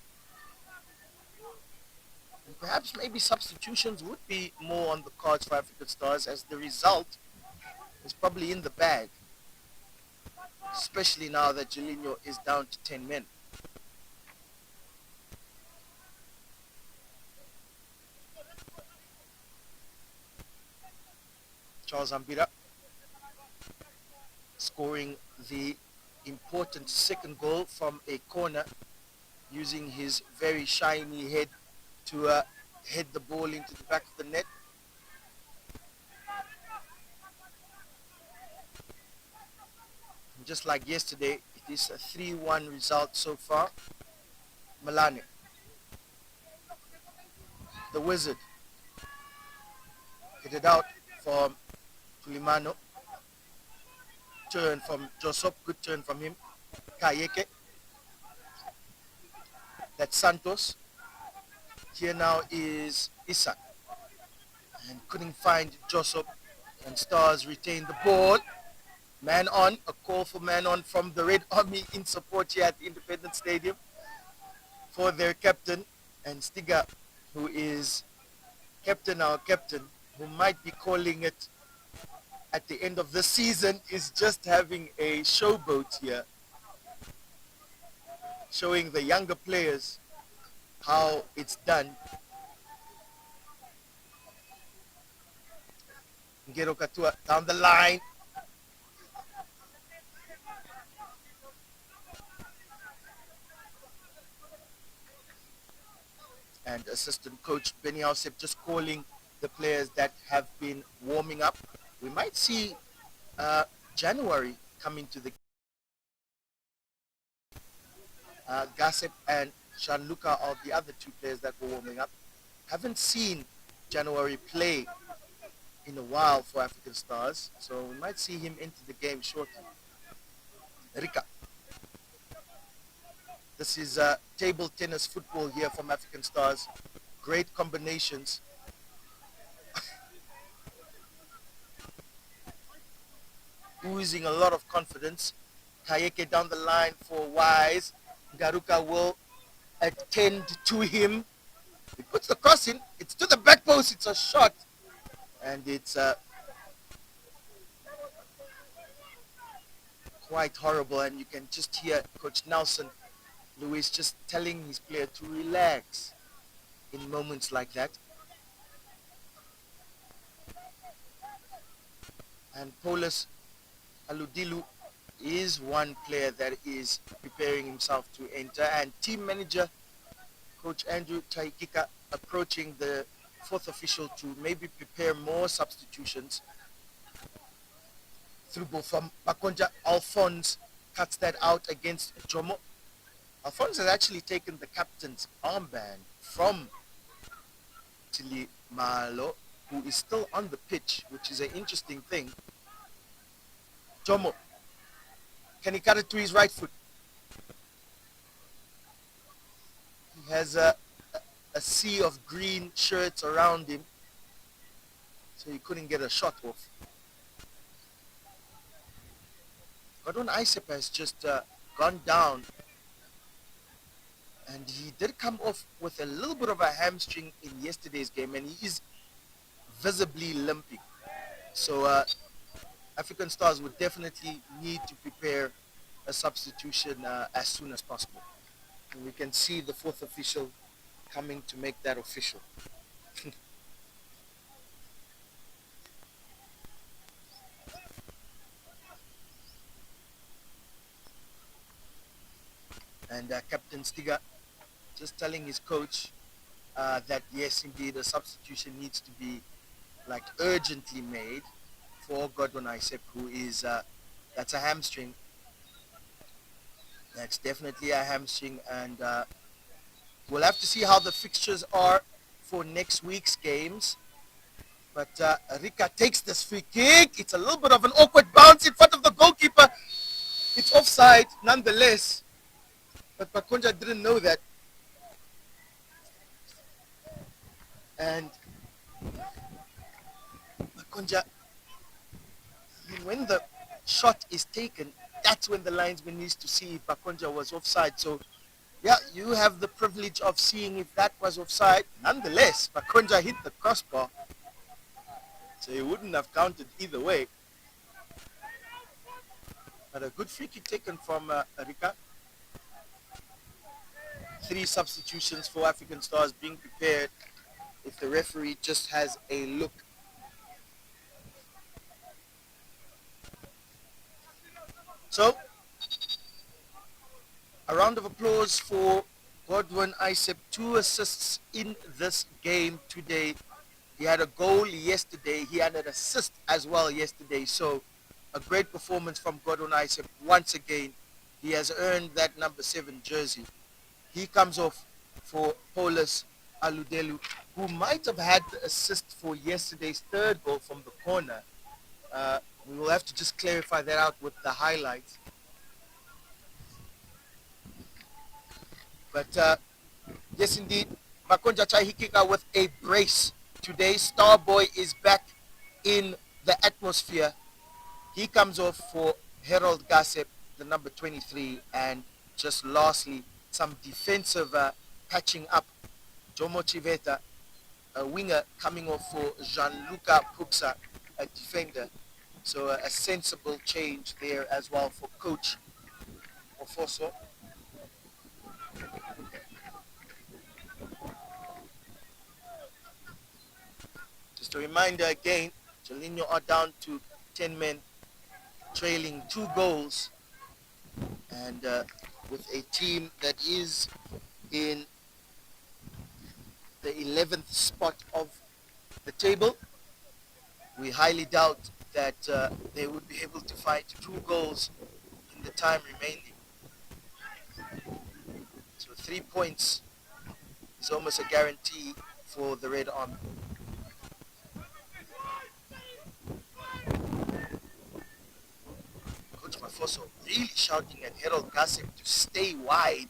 A: And perhaps maybe substitutions would be more on the cards for African Stars, as the result is probably in the bag, especially now that Julinho is down to 10 men. Charles Ambira scoring the important second goal from a corner, using his very shiny head to head the ball into the back of the net. And just like yesterday, it is a 3-1 result so far. Malane. the wizard. Hit it out from Tulimano. Turn from Joseph. Good turn from him. Kayeke. That's Santos. Here now is Isak. And couldn't find Joseph. And Stars retain the ball. Man on. A call for man on from the Red Army in support here at the Independence Stadium for their captain. And Stiga, who is our captain, who might be calling it at the end of the season, is just having a showboat here, showing the younger players how it's done. Ngero Katua down the line. And assistant coach Benny Housep just calling the players that have been warming up. We might see January come into the Gasep and Gianluca are the other two players that were warming up. Haven't seen January play in a while for African Stars, so we might see him into the game shortly. Rika. This is table tennis football here from African Stars. Great combinations. Oozing a lot of confidence. Kayeke down the line for Wise. Garuka will attend to him. He puts the cross in. It's to the back post. It's a shot. And it's quite horrible. And you can just hear Coach Nelson Lewis just telling his player to relax in moments like that. And Paulus Aludilu is one player that is preparing himself to enter. And team manager, Coach Andrew Taikika, approaching the fourth official to maybe prepare more substitutions. Through ball from Makonja. Alphonse cuts that out against Jomo. Alphonse has actually taken the captain's armband from Tili Malo, who is still on the pitch, which is an interesting thing. Jomo, can he cut it to his right foot? He has a sea of green shirts around him, so he couldn't get a shot off. Godwin Isep has just gone down, and he did come off with a little bit of a hamstring in yesterday's game, and he is visibly limping. So African Stars would definitely need to prepare a substitution as soon as possible. And we can see the fourth official coming to make that official. And Captain Stiga just telling his coach that yes, indeed, a substitution needs to be like urgently made for Godwin Isep, who is that's a hamstring. That's definitely a hamstring, and we'll have to see how the fixtures are for next week's games. But Rika takes this free kick. It's a little bit of an awkward bounce in front of the goalkeeper. It's offside nonetheless. But Pakonja didn't know that. And Pakonja, when the shot is taken, that's when the linesman needs to see if Pakonja was offside. So, yeah, you have the privilege of seeing if that was offside. Nonetheless, Pakonja hit the crossbar. So he wouldn't have counted either way. But a good free kick taken from Rika. 3 substitutions for African Stars being prepared if the referee just has a look. So, a round of applause for Godwin Isep. 2 assists in this game today. He had a goal yesterday. He had an assist as well yesterday. So, a great performance from Godwin Isep. Once again, he has earned that number 7 jersey. He comes off for Paulus Aludelu, who might have had the assist for yesterday's third goal from the corner. Uh, we will have to just clarify that out with the highlights. But yes, indeed, Makonja Chahikika with a brace. Today, Starboy is back in the atmosphere. He comes off for Harold Gossip, the number 23. And just lastly, some defensive patching up. Jomo Chiveta, a winger, coming off for Gianluca Puxa, a defender. So a sensible change there as well for Coach Ofoso. Just a reminder again, Jolinho are down to 10 men, trailing 2 goals, and with a team that is in the 11th spot of the table, we highly doubt that they would be able to find 2 goals in the time remaining. So 3 points is almost a guarantee for the Red Army. Coach Mafoso really shouting at Harold Gossip to stay wide,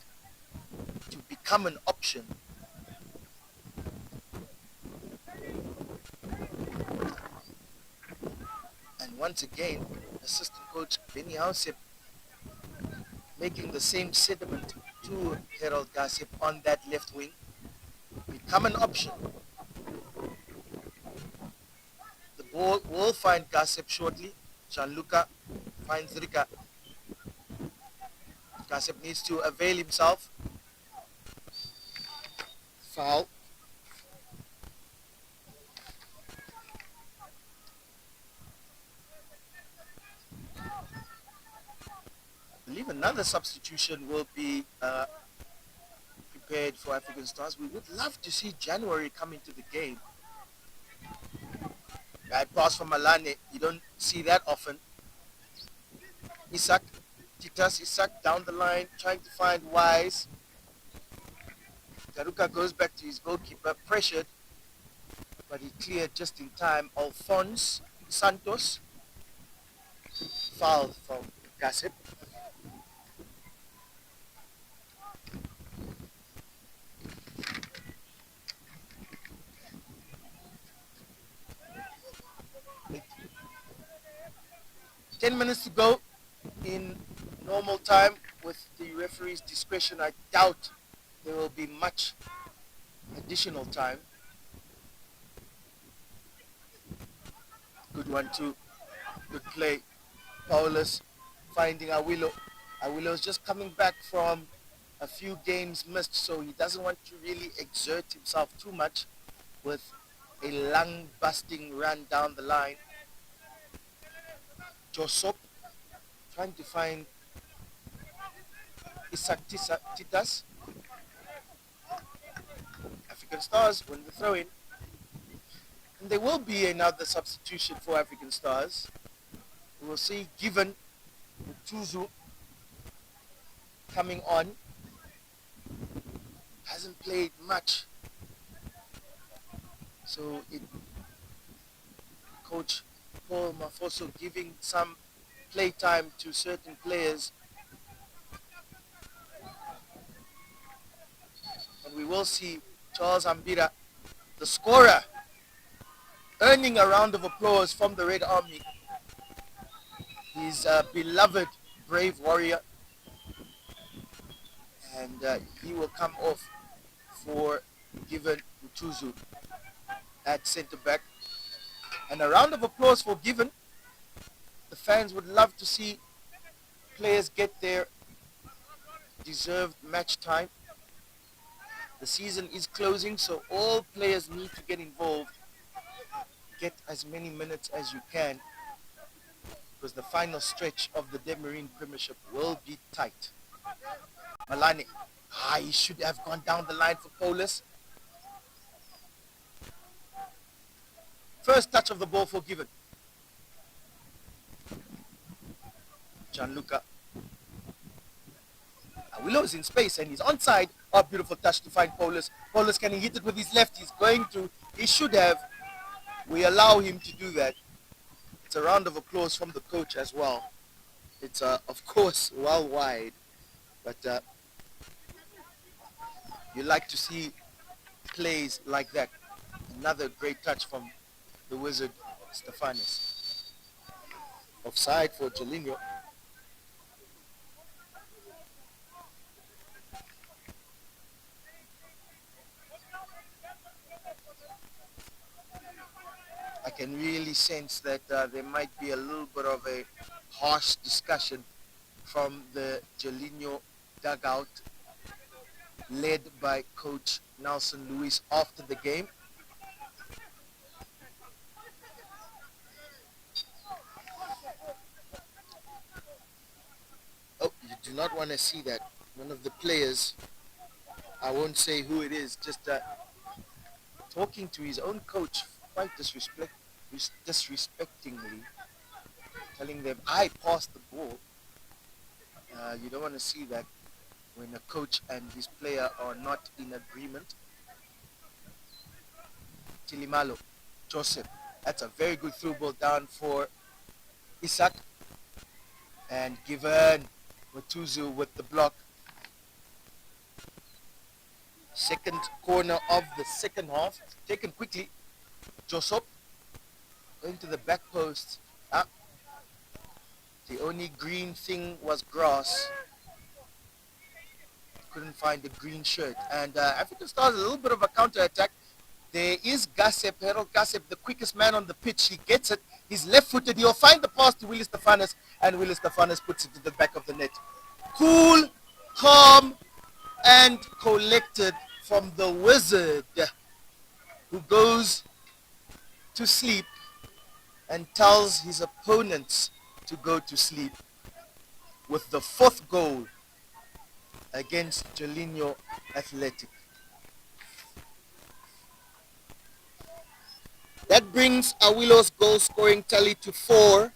A: to become an option. And once again, assistant coach Benny Housep making the same sentiment to Harold Gossip on that left wing. Become an option. The ball will find Gossip shortly. Gianluca finds Rika. Gossip needs to avail himself. Foul. I believe another substitution will be prepared for African Stars. We would love to see January come into the game. Bad pass from Malane. You don't see that often. Isak, Titas Isak down the line, trying to find Wise. Taruka goes back to his goalkeeper, pressured, but he cleared just in time. Alphonse Santos, fouled from Gossip. With 10 minutes to go in normal time. With the referee's discretion, I doubt there will be much additional time. Good one too. Good play. Paulus finding Awilo. Awilo is just coming back from a few games missed, so he doesn't want to really exert himself too much with a lung-busting run down the line. Josop trying to find Isak Titas. African Stars win the throw-in. And there will be another substitution for African Stars. We will see Given Tuzu coming on. Hasn't played much. So Coach Paul Mafoso giving some play time to certain players. And we will see Charles Ambira, the scorer, earning a round of applause from the Red Army. He's a beloved brave warrior, and he will come off for Given Utuzu at centre back. And a round of applause for Given. The fans would love to see players get their deserved match time. The season is closing, so all players need to get involved. Get as many minutes as you can, because the final stretch of the Demarine Premiership will be tight. Malane, he should have gone down the line for Paulus. First touch of the ball for Given. Gianluca. Willow is in space and he's onside. Oh, beautiful touch to find Paulus. Paulus, can he hit it with his left? He's going to. He should have. We allow him to do that. It's a round of applause from the coach as well. It's, of course, well wide. But you like to see plays like that. Another great touch from the wizard, Stefanis. Offside for Jolinho. I can really sense that there might be a little bit of a harsh discussion from the Jolinho dugout, led by Coach Nelson Lewis after the game. Oh, you do not want to see that. One of the players, I won't say who it is, just talking to his own coach quite disrespectingly, telling them, I passed the ball. You don't want to see that when a coach and his player are not in agreement. Tilimalo, Joseph, that's a very good through ball down for Isak, and given Matuzu with the block. Second corner of the second half, taken quickly. Joseph going to the back post. The only green thing was grass. Couldn't find the green shirt. And African Stars, a little bit of a counter-attack. There is Gassep, Harold Gassep, the quickest man on the pitch. He gets it. He's left-footed. He'll find the pass to Willie Stefanis, and Willie Stefanis puts it to the back of the net. Cool, calm, and collected from the wizard, who goes to sleep and tells his opponents to go to sleep with the fourth goal against Julinho Athletic. That brings Awilo's goal scoring tally to 4,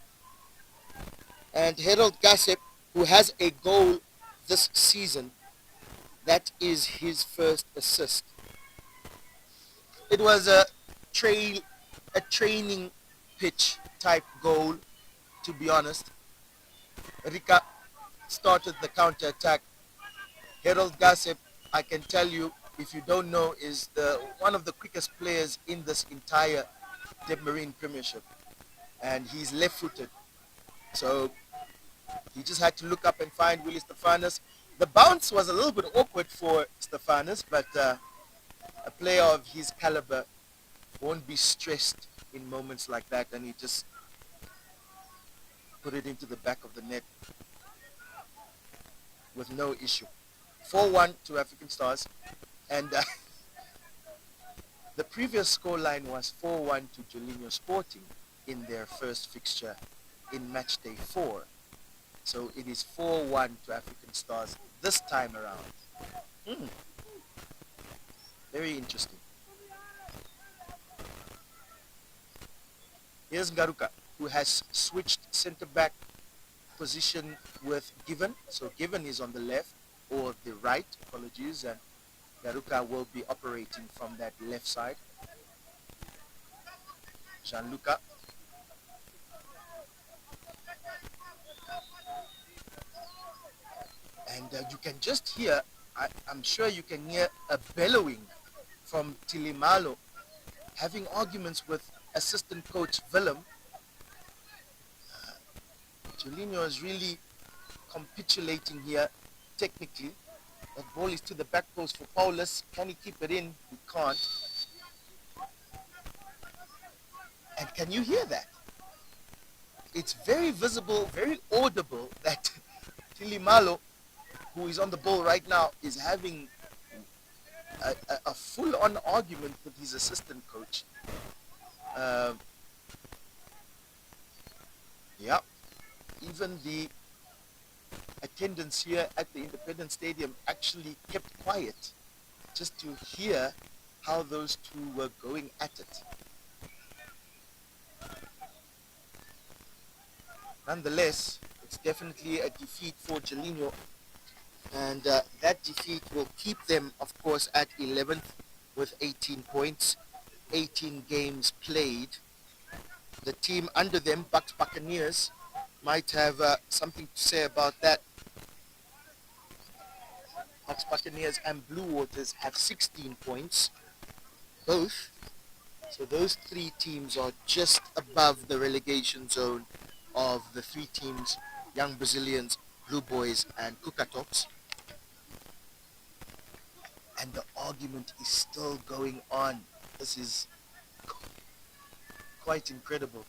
A: and Harold Gassep, who has a goal this season, that is his first assist. It was a training pitch type goal, to be honest. Rika started the counter-attack. Harold Gassep, I can tell you, if you don't know, is one of the quickest players in this entire Debmarine Premiership. And he's left-footed. So he just had to look up and find Willie Stefanis. The bounce was a little bit awkward for Stefanis, but a player of his caliber won't be stressed in moments like that, and he just put it into the back of the net with no issue. 4-1 to African Stars, and the previous scoreline was 4-1 to Julinho Sporting in their first fixture in match day 4. So it is 4-1 to African Stars this time around. Very interesting. Here's Garuka, who has switched centre-back position with Given. So Given is on the left, or the right, apologies, and Garuka will be operating from that left side. Gianluca. And you can just hear, I'm sure you can hear a bellowing from Tilimalo, having arguments with assistant coach Willem. Jolinho is really capitulating here technically. That ball is to the back post for Paulus. Can he keep it in? He can't. And can you hear that? It's very visible, very audible that Tilimalo, who is on the ball right now, is having a full-on argument with his assistant coach. Yeah, even the attendance here at the Independence Stadium actually kept quiet just to hear how those two were going at it. Nonetheless, it's definitely a defeat for Jolinho, and that defeat will keep them, of course, at 11th with 18 points, 18 games played. The team under them, Bucks Buccaneers, might have something to say about that. Bucks Buccaneers and Blue Waters have 16 points, both. So those three teams are just above the relegation zone of the three teams, Young Brazilians, Blue Boys, and Kukatops. And the argument is still going on. This is quite incredible.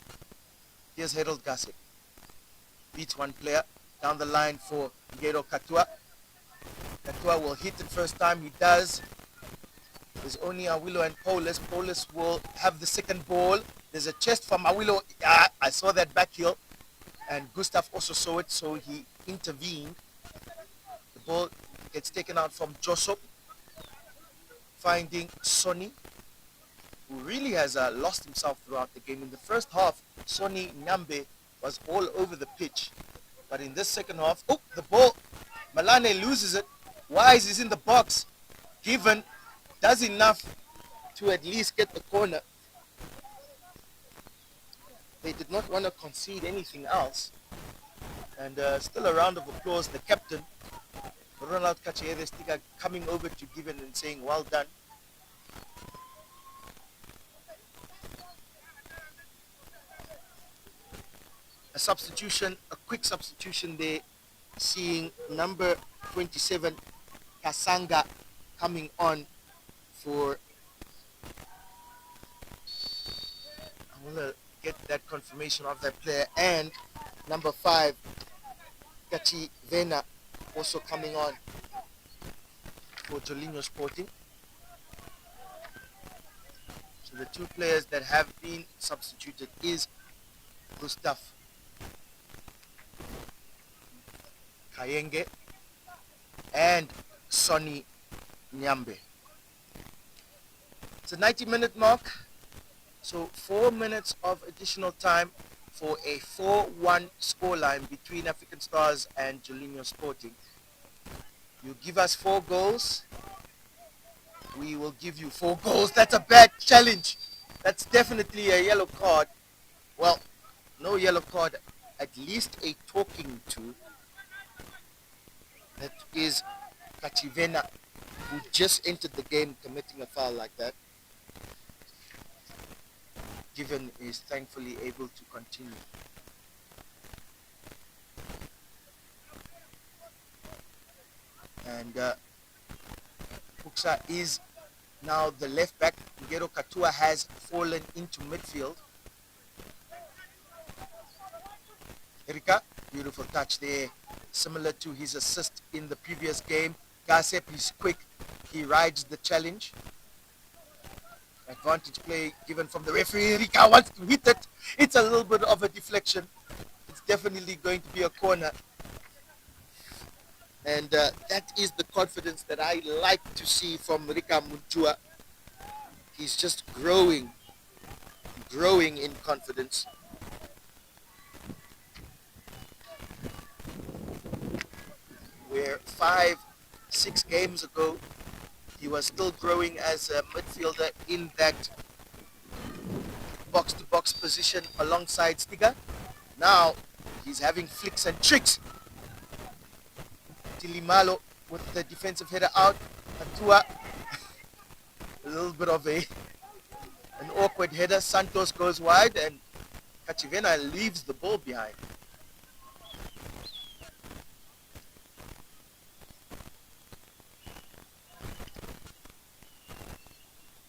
A: Here's Harold Gasset. Beats one player. Down the line for Ngero Katua. Katua will hit it first time. He does. There's only Awilo and Paulus. Paulus will have the second ball. There's a chest from Awilo. I saw that back heel. And Gustav also saw it, so he intervened. The ball gets taken out from Josop, finding Sonny, who really has lost himself throughout the game. In the first half, Sonny Nyambe was all over the pitch. But in this second half, the ball, Malane loses it. Wise is in the box. Given does enough to at least get the corner. They did not want to concede anything else. And still a round of applause. The captain, Ronald Kacheere Stiga, coming over to Given and saying, well done. A quick substitution there, seeing number 27, Kasanga, coming on for, I want to get that confirmation of that player, and number 5, Kachi Vena, also coming on for Jolinho Sporting. So the two players that have been substituted is Gustav Kayenge and Sonny Nyambe. It's a 90-minute mark, so 4 minutes of additional time for a 4-1 scoreline between African Stars and Julinho Sporting. You give us 4 goals, we will give you 4 goals. That's a bad challenge. That's definitely a yellow card. Well, no yellow card, at least a talking to. That is Kachivena, who just entered the game committing a foul like that. Given is thankfully able to continue. And Puksa is now the left back. Ngero Katua has fallen into midfield. Erika, beautiful touch there. Similar to his assist in the previous game. Gasep is quick. He rides the challenge. Advantage play given from the referee. Erika wants to hit it. It's a little bit of a deflection. It's definitely going to be a corner. And that is the confidence that I like to see from Rika Muntua. He's just growing in confidence. Where 5-6 games ago, he was still growing as a midfielder in that box-to-box position alongside Stiga. Now, he's having flicks and tricks. Tilimalo with the defensive header out. Atua, a little bit of an awkward header. Santos goes wide and Kachivena leaves the ball behind.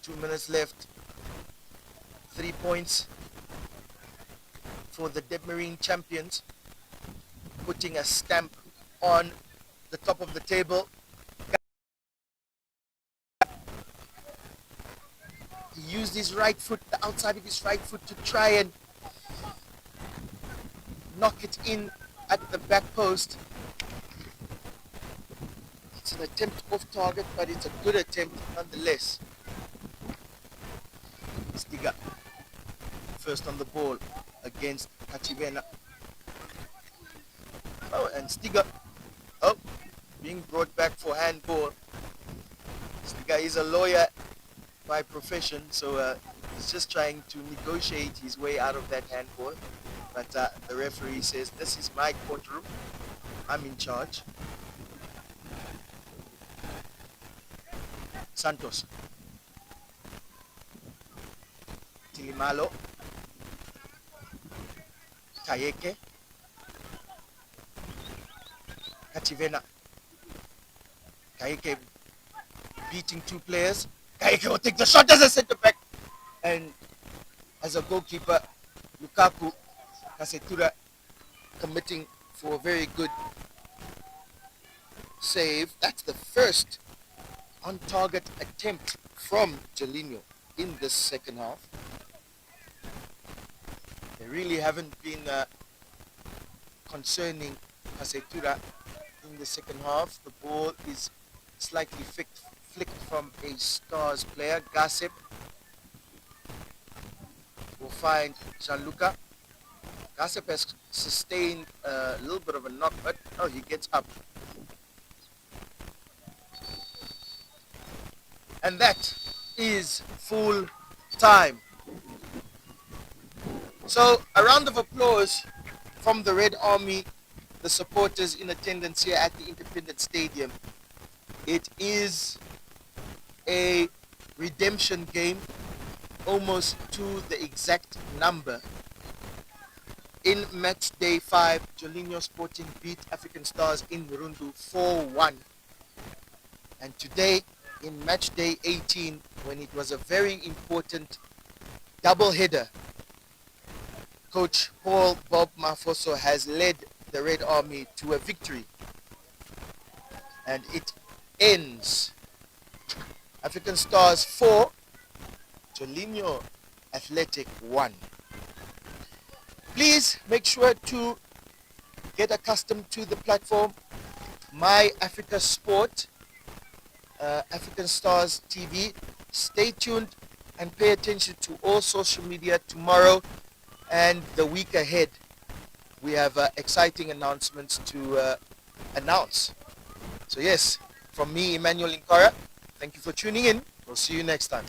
A: Two minutes left. 3 points for the Debmarine champions, putting a stamp on the top of the table. He used his right foot, the outside of his right foot, to try and knock it in at the back post. It's an attempt off target, but it's a good attempt nonetheless. Stiga first on the ball against Kachivena. Oh, and Stiga being brought back for handball. Stiga is a lawyer. by profession, so he's just trying to negotiate his way out of that handball. But the referee says, "This is my courtroom. I'm in charge." Santos, Tilimalo, Kayeke, Kativena. Kayeke beating two players. Kayeke will take the shot as a centre back. And as a goalkeeper, Lukaku Kasetura committing for a very good save. That's the first on-target attempt from Jolinho in this second half. They really haven't been concerning Kasetura in the second half. The ball is slightly flicked from a Stars player. Gasep will find Gianluca. Gasep has sustained a little bit of a knock, but he gets up. And that is full time. So a round of applause from the Red Army, the supporters in attendance here at the Independent Stadium. It is a redemption game, almost to the exact number. In match day 5, Jolinho Sporting beat African Stars in Rundu 4-1. And today, in match day 18, when it was a very important double header, Coach Paul Bob Mafoso has led the Red Army to a victory. And it ends African Stars 4, Jolinho Athletic 1. Please make sure to get accustomed to the platform, My Africa Sport, African Stars TV. Stay tuned and pay attention to all social media tomorrow and the week ahead. We have exciting announcements to announce. So yes, from me, Emmanuel Inkara, thank you for tuning in. We'll see you next time.